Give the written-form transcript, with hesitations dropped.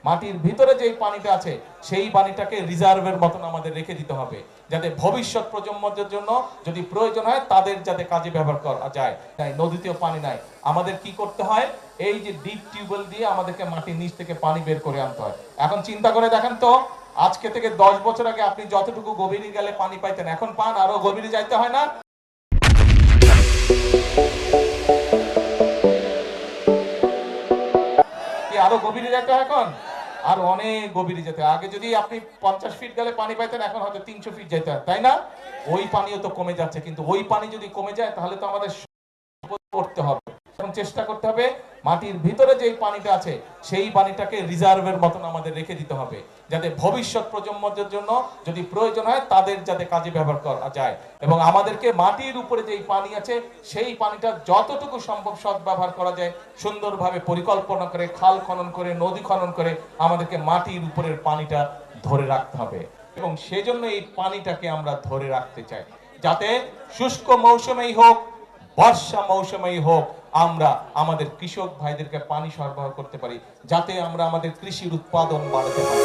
মাটির ভিতরে যে পানিটা আছে সেই পানিটাকে রিজার্ভের মতন আমাদের রেখে দিতে হবে, যাতে ভবিষ্যৎ প্রজন্মদের জন্য যদি প্রয়োজন হয় তাদের যাতে কাজে ব্যবহার করা যায়। নদীতেও পানি নাই, আমাদের কি করতে হয়, এই যে ডিপ টিউবওয়েল দিয়ে আমাদেরকে মাটির নিচ থেকে পানি বের করে আনতে হয়। এখন চিন্তা করে দেখেন তো, আজকে থেকে 10 বছর আগে আপনি যতটুকু গভীরে গেলে পানি পাইতেন, এখন পান আরো গভীরে যাইতে হয় না? কি আরো গভীরে যেতে হয়? এখন আর অনেক গভীরে যেতে হয়। আগে যদি আপনি 50 ফিট গেলে পানি পাইতেন, এখন হয়তো 300 ফিট যেতে হয়, তাই না? ওই পানিও তো কমে যাচ্ছে, কিন্তু ওই পানি যদি কমে যায় তাহলে তো আমাদের করতে হবে, এখন চেষ্টা করতে হবে মাটির ভিতরে যে পানিটা আছে সেই পানিটাকে রিজার্ভের মতন আমাদের রেখে দিতে হবে, যাতে ভবিষ্যৎ প্রজন্মদের জন্য যদি প্রয়োজন হয় তাদের যাতে কাজে ব্যবহার করা যায়। এবং আমাদেরকে মাটির উপরে যে পানি আছে সেই পানিটা যতটুকু সম্ভব সদ্ব্যবহার করা যায় সুন্দরভাবে পরিকল্পনা করে, খাল খনন করে, নদী খনন করে আমাদেরকে মাটির উপরের পানিটা ধরে রাখতে হবে। এবং সেজন্য এই পানিটাকে আমরা ধরে রাখতে চাই, যাতে শুষ্ক মৌসুমেই হোক, বর্ষা মৌসুমেই হোক, আমরা আমাদের কৃষক ভাইদেরকে পানি সরবরাহ করতে পারি, যাতে আমরা আমাদের কৃষির উৎপাদন বাড়াতে পারি।